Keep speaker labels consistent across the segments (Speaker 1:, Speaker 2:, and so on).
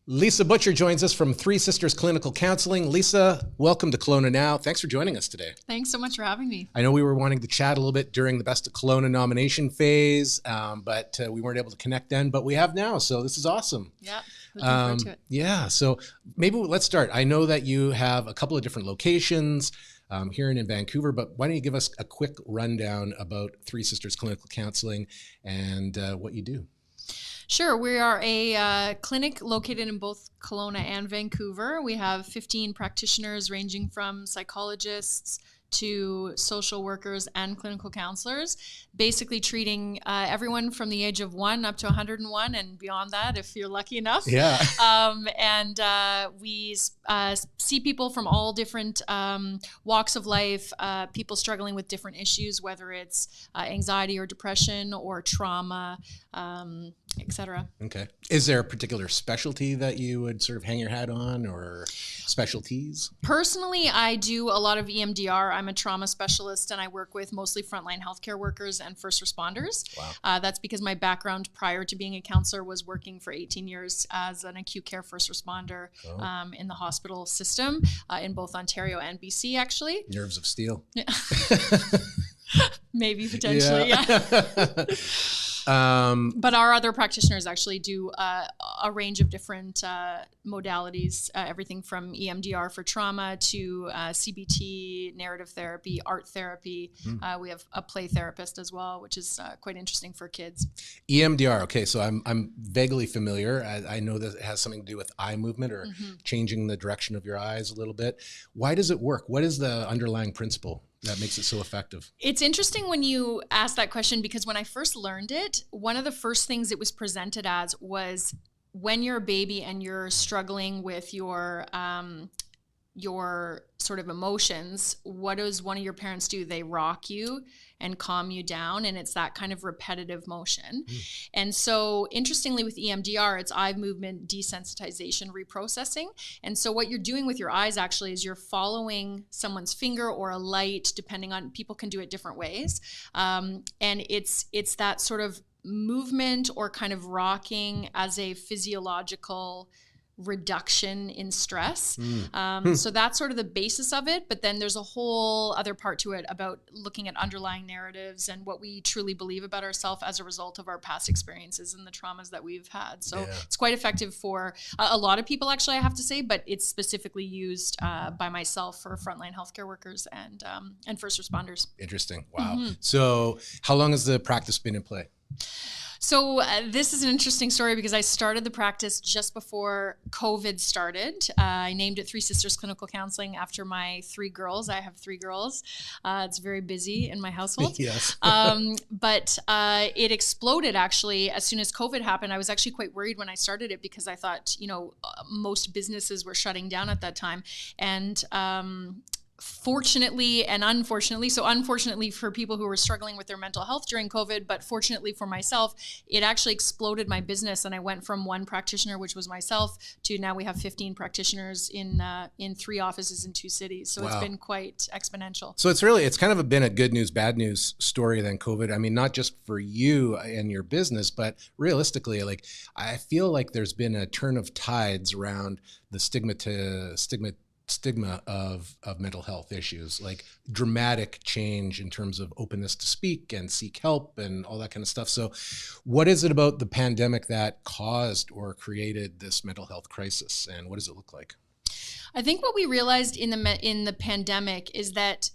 Speaker 1: Lisa Butcher joins us from Three Sisters Clinical Counselling. Lisa, welcome to Kelowna Now. Thanks for joining us today.
Speaker 2: Thanks so much for having me.
Speaker 1: I know we were wanting to chat a little bit during the Best of Kelowna nomination phase, but we weren't able to connect then, but we have now, so this is awesome.
Speaker 2: Yeah, looking forward to it.
Speaker 1: Yeah, so maybe let's start. I know that you have a couple of different locations here and in Vancouver, but why don't you give us a quick rundown about Three Sisters Clinical Counselling and what you do?
Speaker 2: Sure. We are a clinic located in both Kelowna and Vancouver. We have 15 practitioners ranging from psychologists to social workers and clinical counselors, basically treating everyone from the age of 1 up to 101 and beyond that, if you're lucky enough.
Speaker 1: Yeah.
Speaker 2: We see people from all different walks of life, people struggling with different issues, whether it's anxiety or depression or trauma, etc.
Speaker 1: Okay. Is there a particular specialty that you would sort of hang your hat on, or specialties?
Speaker 2: Personally, I do a lot of EMDR. I'm a trauma specialist and I work with mostly frontline healthcare workers and first responders.
Speaker 1: Wow.
Speaker 2: That's because my background prior to being a counselor was working for 18 years as an acute care first responder in the hospital system in both Ontario and BC, actually.
Speaker 1: Nerves of steel.
Speaker 2: Yeah. Maybe potentially, yeah. But our other practitioners actually do a range of different modalities, everything from EMDR for trauma to CBT, narrative therapy, art therapy. We have a play therapist as well, which is quite interesting for kids.
Speaker 1: EMDR. Okay, so I'm vaguely familiar. I know that it has something to do with eye movement or changing the direction of your eyes a little bit. Why does it work? What is the underlying principle that makes it so effective?
Speaker 2: It's interesting when you ask that question, because when I first learned it, one of the first things it was presented as was when you're a baby and you're struggling with your sort of emotions, what does one of your parents do? They rock you and calm you down, and it's that kind of repetitive motion. And so interestingly with EMDR, it's eye movement desensitization reprocessing. And so what you're doing with your eyes actually is you're following someone's finger or a light, depending on, people can do it different ways. And it's that sort of movement or kind of rocking as a physiological reduction in stress. So that's sort of the basis of it. But then there's a whole other part to it about looking at underlying narratives and what we truly believe about ourselves as a result of our past experiences and the traumas that we've had. So it's quite effective for a lot of people, actually, I have to say, but it's specifically used by myself for frontline healthcare workers and first responders.
Speaker 1: Interesting. Wow. So how long has the practice been in play?
Speaker 2: So this is an interesting story because I started the practice just before COVID started. I named it Three Sisters Clinical Counselling after my 3 girls. I have 3 girls. It's very busy in my household.
Speaker 1: Yes.
Speaker 2: But it exploded actually as soon as COVID happened. I was actually quite worried when I started it because I thought, most businesses were shutting down at that time. And fortunately and unfortunately, so unfortunately for people who were struggling with their mental health during COVID, but fortunately for myself, it actually exploded my business. And I went from 1 practitioner, which was myself, to now we have 15 practitioners in 3 offices in 2 cities. So It's been quite exponential.
Speaker 1: So it's kind of been a good news, bad news story than COVID. I mean, not just for you and your business, but realistically, I feel like there's been a turn of tides around the stigma of mental health issues, like dramatic change in terms of openness to speak and seek help and all that kind of stuff. So what is it about the pandemic that caused or created this mental health crisis, and what does it look like?
Speaker 2: I think what we realized in the pandemic is that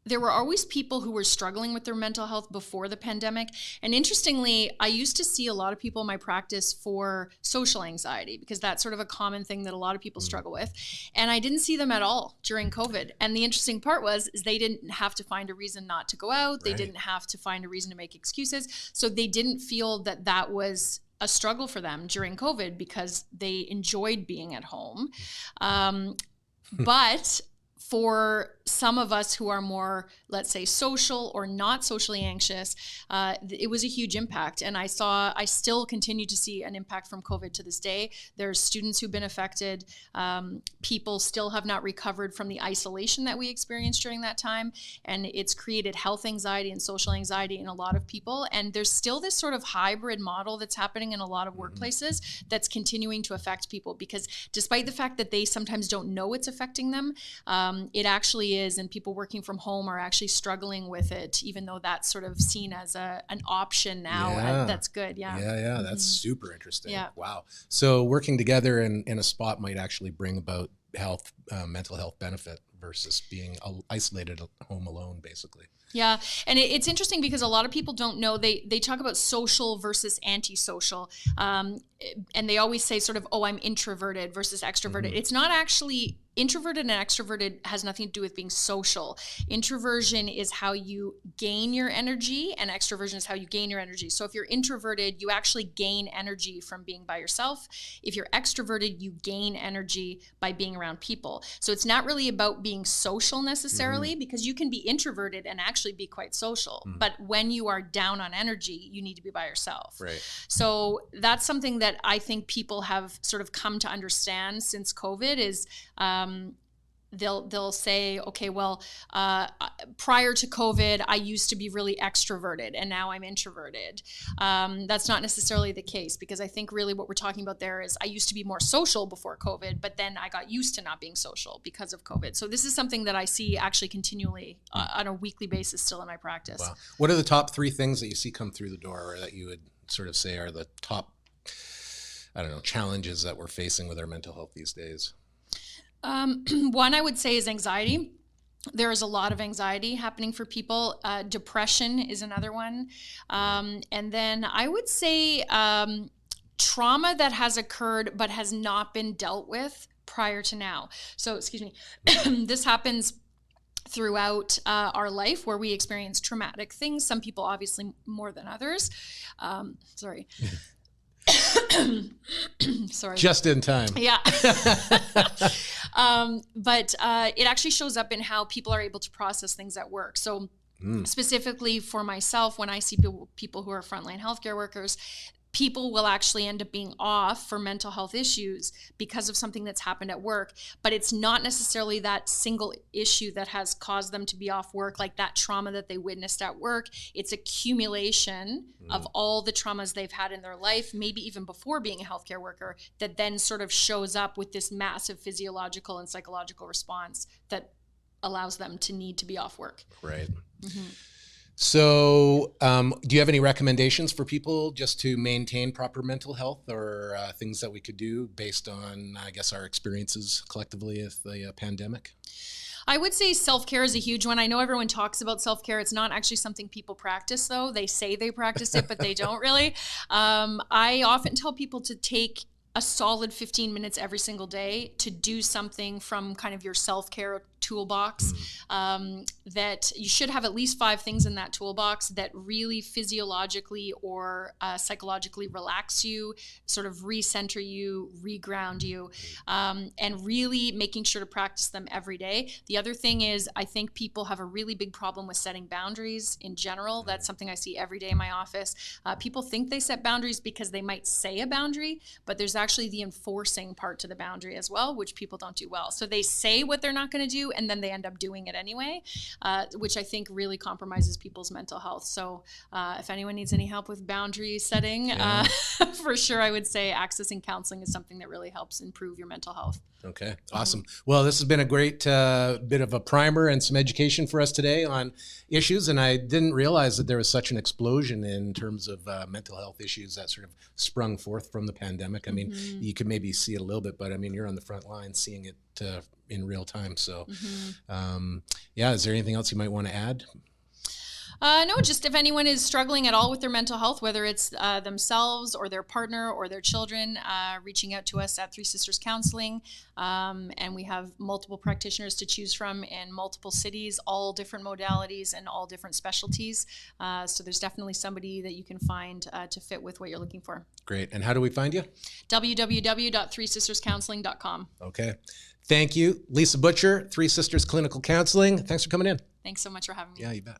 Speaker 2: there were always people who were struggling with their mental health before the pandemic. And interestingly, I used to see a lot of people in my practice for social anxiety, because that's sort of a common thing that a lot of people struggle with. And I didn't see them at all during COVID. And the interesting part is they didn't have to find a reason not to go out. They didn't have to find a reason to make excuses. So they didn't feel that was a struggle for them during COVID because they enjoyed being at home. But for some of us who are more, let's say, social or not socially anxious, it was a huge impact. And I still continue to see an impact from COVID to this day. There's students who've been affected. People still have not recovered from the isolation that we experienced during that time. And it's created health anxiety and social anxiety in a lot of people. And there's still this sort of hybrid model that's happening in a lot of workplaces that's continuing to affect people, because despite the fact that they sometimes don't know it's affecting them, it actually is, and people working from home are actually struggling with it, even though that's sort of seen as an option now. That's good.
Speaker 1: Yeah. That's super interesting.
Speaker 2: Yeah.
Speaker 1: Wow. So working together in a spot might actually bring about mental health benefit versus being isolated at home alone, basically.
Speaker 2: Yeah. And it's interesting because a lot of people don't know, they talk about social versus antisocial. And they always say sort of, oh, I'm introverted versus extroverted. It's not actually. Introverted and extroverted has nothing to do with being social. Introversion is how you gain your energy, and extroversion is how you gain your energy. So if you're introverted, you actually gain energy from being by yourself. If you're extroverted, you gain energy by being around people. So it's not really about being social necessarily, because you can be introverted and actually be quite social. But when you are down on energy, you need to be by yourself.
Speaker 1: Right.
Speaker 2: So that's something that I think people have sort of come to understand since COVID is, they'll say, okay, well, prior to COVID, I used to be really extroverted and now I'm introverted. That's not necessarily the case, because I think really what we're talking about there is I used to be more social before COVID, but then I got used to not being social because of COVID. So this is something that I see actually continually on a weekly basis still in my practice.
Speaker 1: Wow. What are the top 3 things that you see come through the door, or that you would sort of say are the top, challenges that we're facing with our mental health these days?
Speaker 2: One I would say is anxiety. There is a lot of anxiety happening for people. Depression is another one. And then I would say trauma that has occurred but has not been dealt with prior to now. So, excuse me, this happens throughout our life where we experience traumatic things. Some people obviously more than others. Sorry. Sorry.
Speaker 1: Just in time.
Speaker 2: Yeah. But it actually shows up in how people are able to process things at work. So specifically for myself, when I see people who are frontline healthcare workers, people will actually end up being off for mental health issues because of something that's happened at work. But it's not necessarily that single issue that has caused them to be off work, like that trauma that they witnessed at work. It's accumulation of all the traumas they've had in their life, maybe even before being a healthcare worker, that then sort of shows up with this massive physiological and psychological response that allows them to need to be off work.
Speaker 1: Right. So do you have any recommendations for people just to maintain proper mental health, or things that we could do based on, I guess, our experiences collectively with the pandemic?
Speaker 2: I would say self-care is a huge one. I know everyone talks about self-care. It's not actually something people practice, though. They say they practice it, but they don't really. I often tell people to take a solid 15 minutes every single day to do something from kind of your self-care toolbox, that you should have at least 5 things in that toolbox that really physiologically or psychologically relax you, sort of recenter you, reground you, and really making sure to practice them every day. The other thing is, I think people have a really big problem with setting boundaries in general. That's something I see every day in my office. People think they set boundaries because they might say a boundary, but there's actually the enforcing part to the boundary as well, which people don't do well. So they say what they're not going to do, and then they end up doing it anyway, which I think really compromises people's mental health. So if anyone needs any help with boundary setting, for sure, I would say accessing counseling is something that really helps improve your mental health.
Speaker 1: Okay, awesome. Well, this has been a great bit of a primer and some education for us today on issues. And I didn't realize that there was such an explosion in terms of mental health issues that sort of sprung forth from the pandemic. I mean, you could maybe see it a little bit, but I mean, you're on the front line seeing it in real time. So is there anything else you might want to add?
Speaker 2: No, just if anyone is struggling at all with their mental health, whether it's themselves or their partner or their children, reaching out to us at Three Sisters Counseling. And we have multiple practitioners to choose from in multiple cities, all different modalities and all different specialties. So there's definitely somebody that you can find to fit with what you're looking for.
Speaker 1: Great. And how do we find you?
Speaker 2: www.threesisterscounseling.com.
Speaker 1: Okay. Thank you. Lisa Butcher, Three Sisters Clinical Counseling. Thanks for coming in.
Speaker 2: Thanks so much for having me.
Speaker 1: Yeah, you bet.